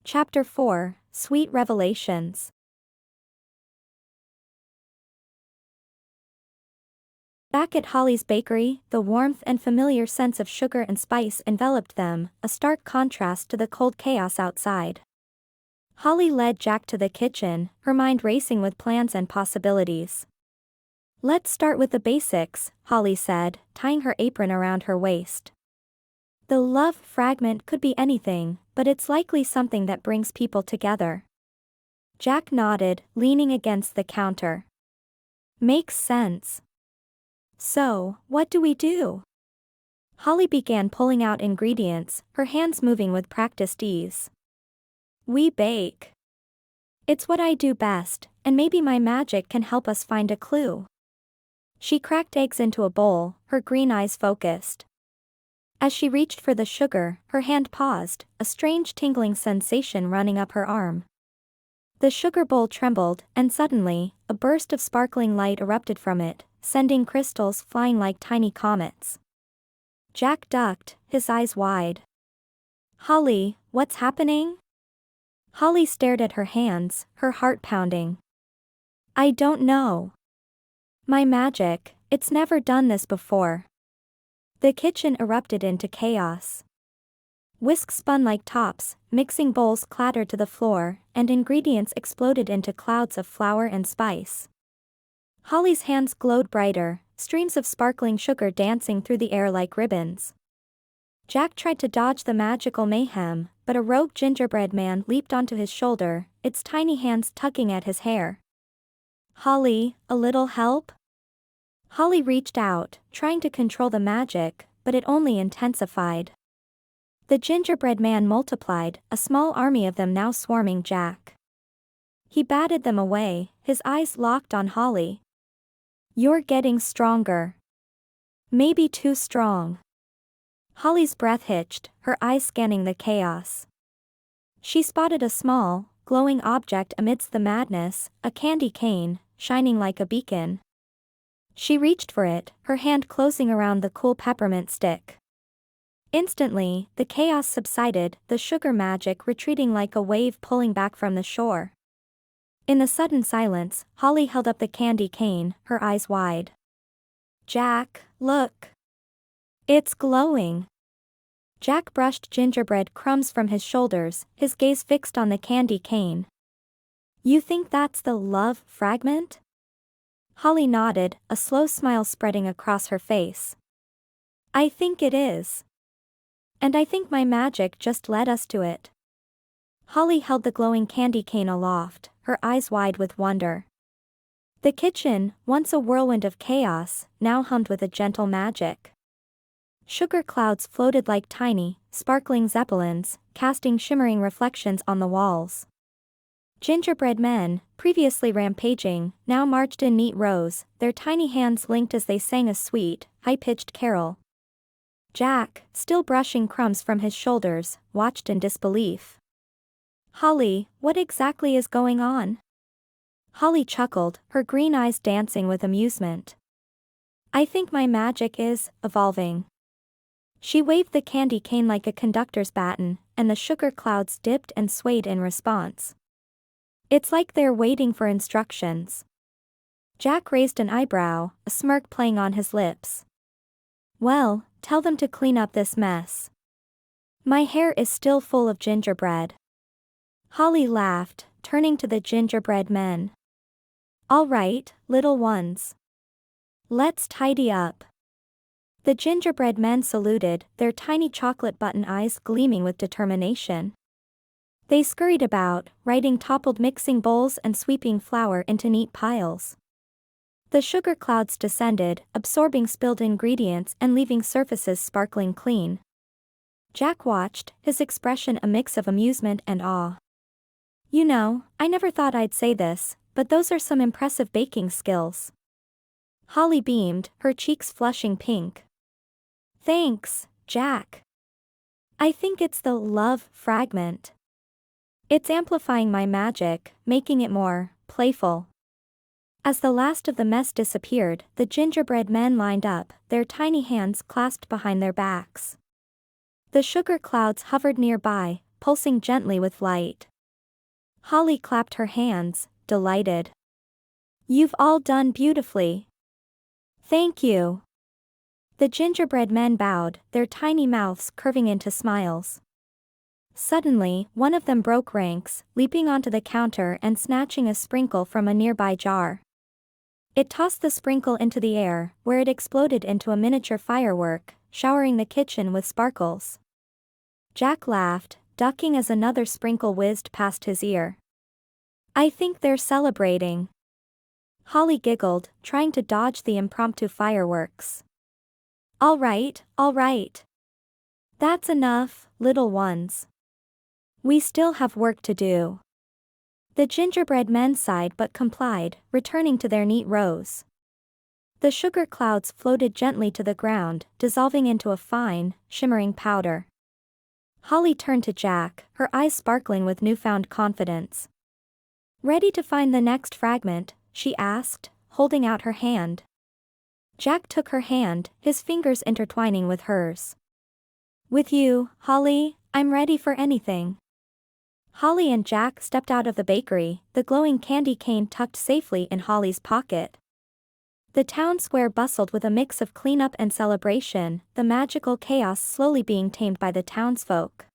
Chapter 4, Sweet Revelations. Back at Holly's bakery, the warmth and familiar sense of sugar and spice enveloped them, a stark contrast to the cold chaos outside. Holly led Jack to the kitchen, her mind racing with plans and possibilities. "Let's start with the basics," Holly said, tying her apron around her waist. "The love fragment could be anything, but it's likely something that brings people together." Jack nodded, leaning against the counter. "Makes sense. So, what do we do?" Holly began pulling out ingredients, her hands moving with practiced ease. "We bake. It's what I do best, and maybe my magic can help us find a clue." She cracked eggs into a bowl, her green eyes focused. As she reached for the sugar, her hand paused, a strange tingling sensation running up her arm. The sugar bowl trembled, and suddenly, a burst of sparkling light erupted from it, sending crystals flying like tiny comets. Jack ducked, his eyes wide. "Holly, what's happening?" Holly stared at her hands, her heart pounding. "I don't know. My magic, it's never done this before." The kitchen erupted into chaos. Whisks spun like tops, mixing bowls clattered to the floor, and ingredients exploded into clouds of flour and spice. Holly's hands glowed brighter, streams of sparkling sugar dancing through the air like ribbons. Jack tried to dodge the magical mayhem, but a rogue gingerbread man leaped onto his shoulder, its tiny hands tugging at his hair. "Holly, a little help?" Holly reached out, trying to control the magic, but it only intensified. The gingerbread man multiplied, a small army of them now swarming Jack. He batted them away, his eyes locked on Holly. "You're getting stronger. Maybe too strong." Holly's breath hitched, her eyes scanning the chaos. She spotted a small, glowing object amidst the madness, a candy cane, shining like a beacon. She reached for it, her hand closing around the cool peppermint stick. Instantly, the chaos subsided, the sugar magic retreating like a wave pulling back from the shore. In the sudden silence, Holly held up the candy cane, her eyes wide. "Jack, look. It's glowing." Jack brushed gingerbread crumbs from his shoulders, his gaze fixed on the candy cane. "You think that's the love fragment?" Holly nodded, a slow smile spreading across her face. "I think it is. And I think my magic just led us to it." Holly held the glowing candy cane aloft, her eyes wide with wonder. The kitchen, once a whirlwind of chaos, now hummed with a gentle magic. Sugar clouds floated like tiny, sparkling zeppelins, casting shimmering reflections on the walls. Gingerbread men, previously rampaging, now marched in neat rows, their tiny hands linked as they sang a sweet, high-pitched carol. Jack, still brushing crumbs from his shoulders, watched in disbelief. "Holly, what exactly is going on?" Holly chuckled, her green eyes dancing with amusement. "I think my magic is evolving." She waved the candy cane like a conductor's baton, and the sugar clouds dipped and swayed in response. "It's like they're waiting for instructions." Jack raised an eyebrow, a smirk playing on his lips. "Well, tell them to clean up this mess. My hair is still full of gingerbread." Holly laughed, turning to the gingerbread men. "All right, little ones. Let's tidy up." The gingerbread men saluted, their tiny chocolate button eyes gleaming with determination. They scurried about, righting toppled mixing bowls and sweeping flour into neat piles. The sugar clouds descended, absorbing spilled ingredients and leaving surfaces sparkling clean. Jack watched, his expression a mix of amusement and awe. "You know, I never thought I'd say this, but those are some impressive baking skills." Holly beamed, her cheeks flushing pink. "Thanks, Jack. I think it's the love fragment. It's amplifying my magic, making it more playful." As the last of the mess disappeared, the gingerbread men lined up, their tiny hands clasped behind their backs. The sugar clouds hovered nearby, pulsing gently with light. Holly clapped her hands, delighted. "You've all done beautifully." "Thank you." The gingerbread men bowed, their tiny mouths curving into smiles. Suddenly, one of them broke ranks, leaping onto the counter and snatching a sprinkle from a nearby jar. It tossed the sprinkle into the air, where it exploded into a miniature firework, showering the kitchen with sparkles. Jack laughed, ducking as another sprinkle whizzed past his ear. "I think they're celebrating." Holly giggled, trying to dodge the impromptu fireworks. All right. That's enough, little ones. We still have work to do." The gingerbread men sighed but complied, returning to their neat rows. The sugar clouds floated gently to the ground, dissolving into a fine, shimmering powder. Holly turned to Jack, her eyes sparkling with newfound confidence. "Ready to find the next fragment?" she asked, holding out her hand. Jack took her hand, his fingers intertwining with hers. "With you, Holly, I'm ready for anything." Holly and Jack stepped out of the bakery, the glowing candy cane tucked safely in Holly's pocket. The town square bustled with a mix of cleanup and celebration, the magical chaos slowly being tamed by the townsfolk.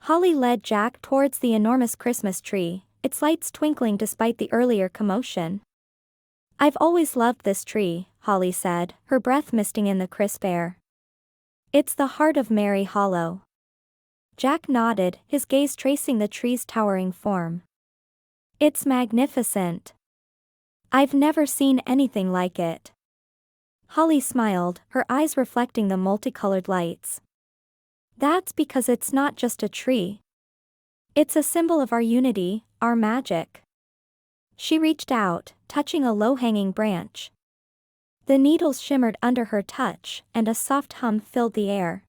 Holly led Jack towards the enormous Christmas tree, its lights twinkling despite the earlier commotion. "I've always loved this tree," Holly said, her breath misting in the crisp air. "It's the heart of Merry Hollow." Jack nodded, his gaze tracing the tree's towering form. "It's magnificent. I've never seen anything like it." Holly smiled, her eyes reflecting the multicolored lights. "That's because it's not just a tree. It's a symbol of our unity, our magic." She reached out, touching a low-hanging branch. The needles shimmered under her touch, and a soft hum filled the air.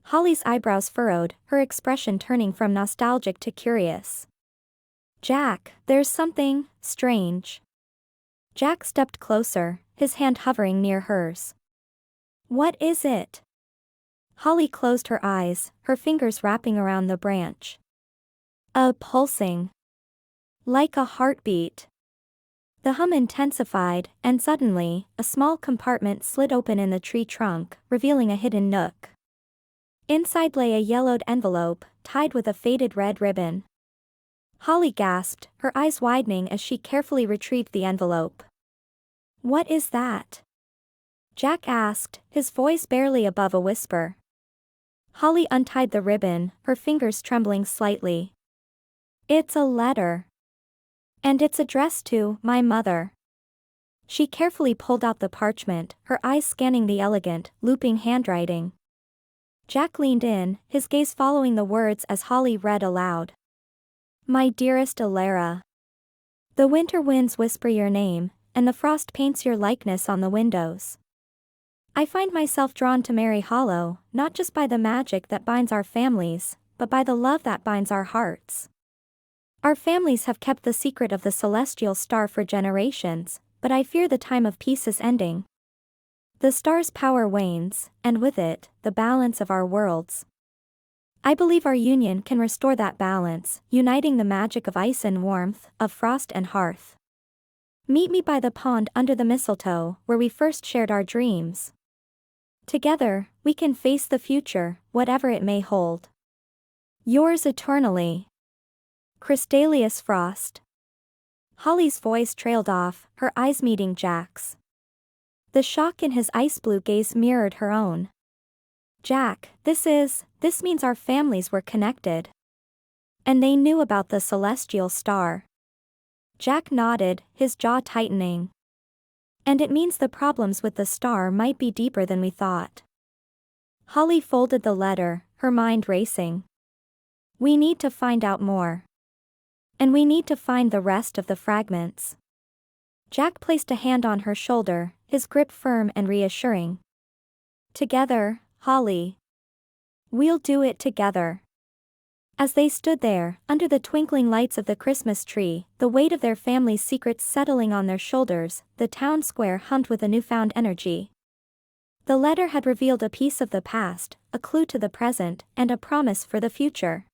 Holly's eyebrows furrowed, her expression turning from nostalgic to curious. "Jack, there's something strange." Jack stepped closer, his hand hovering near hers. "What is it?" Holly closed her eyes, her fingers wrapping around the branch. "A pulsing. Like a heartbeat." The hum intensified, and suddenly, a small compartment slid open in the tree trunk, revealing a hidden nook. Inside lay a yellowed envelope, tied with a faded red ribbon. Holly gasped, her eyes widening as she carefully retrieved the envelope. "What is that?" Jack asked, his voice barely above a whisper. Holly untied the ribbon, her fingers trembling slightly. "It's a letter. And it's addressed to my mother." She carefully pulled out the parchment, her eyes scanning the elegant, looping handwriting. Jack leaned in, his gaze following the words as Holly read aloud. "My dearest Alara. The winter winds whisper your name, and the frost paints your likeness on the windows. I find myself drawn to Merry Hollow, not just by the magic that binds our families, but by the love that binds our hearts. Our families have kept the secret of the celestial star for generations, but I fear the time of peace is ending. The star's power wanes, and with it, the balance of our worlds. I believe our union can restore that balance, uniting the magic of ice and warmth, of frost and hearth. Meet me by the pond under the mistletoe, where we first shared our dreams. Together, we can face the future, whatever it may hold. Yours eternally, Crystalius Frost." Holly's voice trailed off, her eyes meeting Jack's. The shock in his ice blue gaze mirrored her own. "Jack, this means our families were connected. And they knew about the celestial star." Jack nodded, his jaw tightening. "And it means the problems with the star might be deeper than we thought." Holly folded the letter, her mind racing. "We need to find out more. And we need to find the rest of the fragments." Jack placed a hand on her shoulder, his grip firm and reassuring. "Together, Holly. We'll do it together." As they stood there, under the twinkling lights of the Christmas tree, the weight of their family's secrets settling on their shoulders, the town square hummed with a newfound energy. The letter had revealed a piece of the past, a clue to the present, and a promise for the future.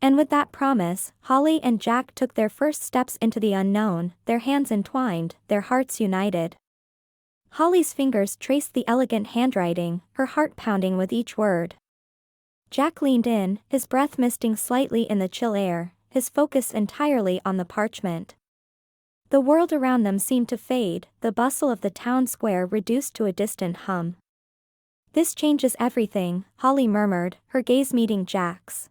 And with that promise, Holly and Jack took their first steps into the unknown, their hands entwined, their hearts united. Holly's fingers traced the elegant handwriting, her heart pounding with each word. Jack leaned in, his breath misting slightly in the chill air, his focus entirely on the parchment. The world around them seemed to fade, the bustle of the town square reduced to a distant hum. "This changes everything," Holly murmured, her gaze meeting Jack's.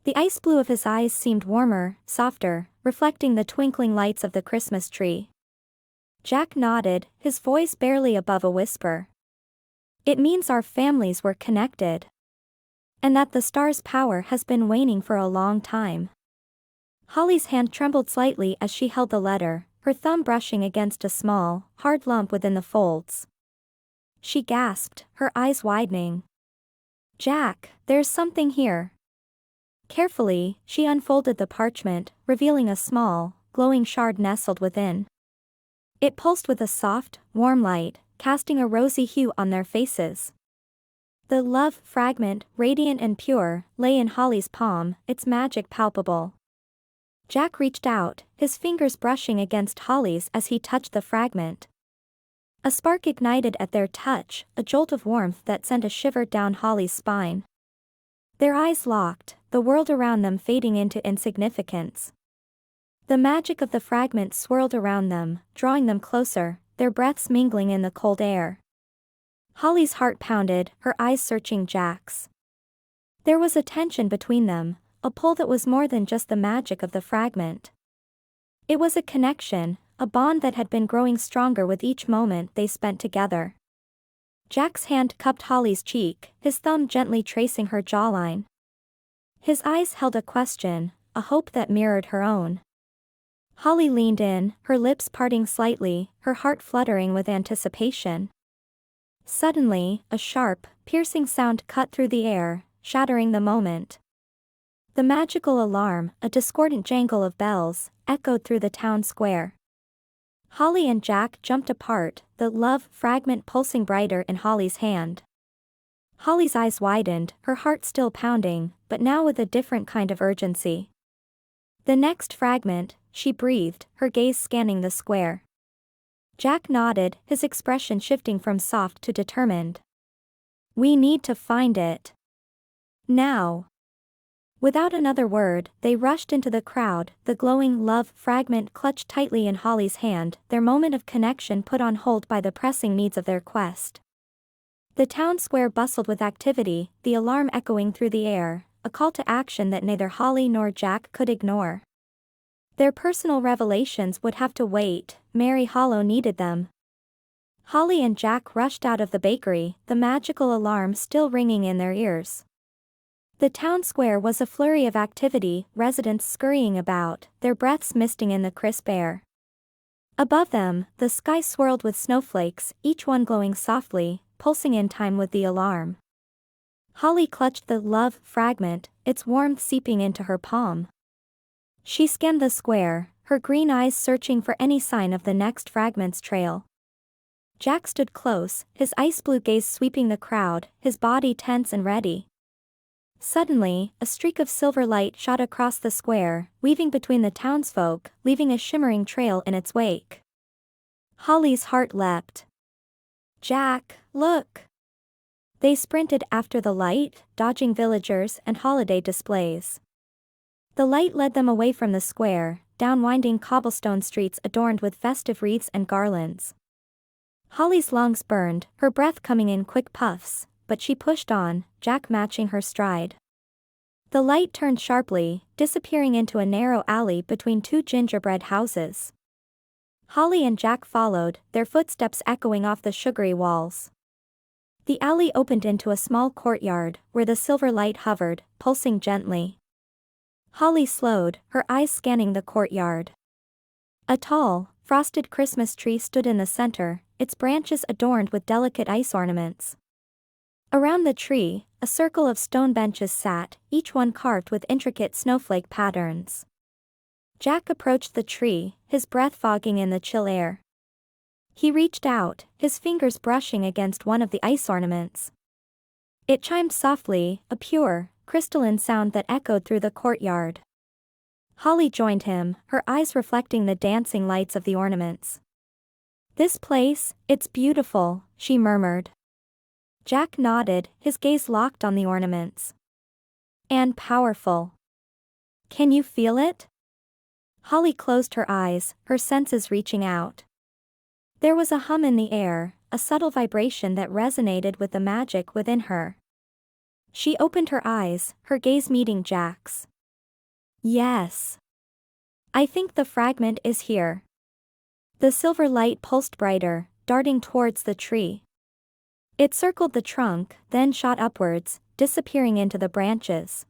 The ice blue of his eyes seemed warmer, softer, reflecting the twinkling lights of the Christmas tree. Jack nodded, his voice barely above a whisper. "It means our families were connected. And that the star's power has been waning for a long time." Holly's hand trembled slightly as she held the letter, her thumb brushing against a small, hard lump within the folds. She gasped, her eyes widening. "Jack, there's something here." Carefully, she unfolded the parchment, revealing a small, glowing shard nestled within. It pulsed with a soft, warm light, casting a rosy hue on their faces. The love fragment, radiant and pure, lay in Holly's palm, its magic palpable. Jack reached out, his fingers brushing against Holly's as he touched the fragment. A spark ignited at their touch, a jolt of warmth that sent a shiver down Holly's spine. Their eyes locked, the world around them fading into insignificance. The magic of the fragment swirled around them, drawing them closer, their breaths mingling in the cold air. Holly's heart pounded, her eyes searching Jack's. There was a tension between them, a pull that was more than just the magic of the fragment. It was a connection, a bond that had been growing stronger with each moment they spent together. Jack's hand cupped Holly's cheek, his thumb gently tracing her jawline. His eyes held a question, a hope that mirrored her own. Holly leaned in, her lips parting slightly, her heart fluttering with anticipation. Suddenly, a sharp, piercing sound cut through the air, shattering the moment. The magical alarm, a discordant jangle of bells, echoed through the town square. Holly and Jack jumped apart, the love fragment pulsing brighter in Holly's hand. Holly's eyes widened, her heart still pounding, but now with a different kind of urgency. "The next fragment," she breathed, her gaze scanning the square. Jack nodded, his expression shifting from soft to determined. "We need to find it. Now." Without another word, they rushed into the crowd, the glowing love fragment clutched tightly in Holly's hand, their moment of connection put on hold by the pressing needs of their quest. The town square bustled with activity, the alarm echoing through the air, a call to action that neither Holly nor Jack could ignore. Their personal revelations would have to wait, Mary Hollow needed them. Holly and Jack rushed out of the bakery, the magical alarm still ringing in their ears. The town square was a flurry of activity, residents scurrying about, their breaths misting in the crisp air. Above them, the sky swirled with snowflakes, each one glowing softly, pulsing in time with the alarm. Holly clutched the love fragment, its warmth seeping into her palm. She scanned the square, her green eyes searching for any sign of the next fragment's trail. Jack stood close, his ice blue gaze sweeping the crowd, his body tense and ready. Suddenly, a streak of silver light shot across the square, weaving between the townsfolk, leaving a shimmering trail in its wake. Holly's heart leapt. "Jack, look!" They sprinted after the light, dodging villagers and holiday displays. The light led them away from the square, down winding cobblestone streets adorned with festive wreaths and garlands. Holly's lungs burned, her breath coming in quick puffs, but she pushed on, Jack matching her stride. The light turned sharply, disappearing into a narrow alley between two gingerbread houses. Holly and Jack followed, their footsteps echoing off the sugary walls. The alley opened into a small courtyard, where the silver light hovered, pulsing gently. Holly slowed, her eyes scanning the courtyard. A tall, frosted Christmas tree stood in the center, its branches adorned with delicate ice ornaments. Around the tree, a circle of stone benches sat, each one carved with intricate snowflake patterns. Jack approached the tree, his breath fogging in the chill air. He reached out, his fingers brushing against one of the ice ornaments. It chimed softly, a pure, crystalline sound that echoed through the courtyard. Holly joined him, her eyes reflecting the dancing lights of the ornaments. "This place, it's beautiful," she murmured. Jack nodded, his gaze locked on the ornaments. "And powerful. Can you feel it?" Holly closed her eyes, her senses reaching out. There was a hum in the air, a subtle vibration that resonated with the magic within her. She opened her eyes, her gaze meeting Jack's. "Yes. I think the fragment is here." The silver light pulsed brighter, darting towards the tree. It circled the trunk, then shot upwards, disappearing into the branches.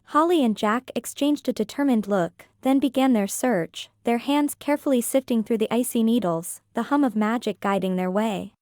Holly and Jack exchanged a determined look, then began their search, their hands carefully sifting through the icy needles, the hum of magic guiding their way.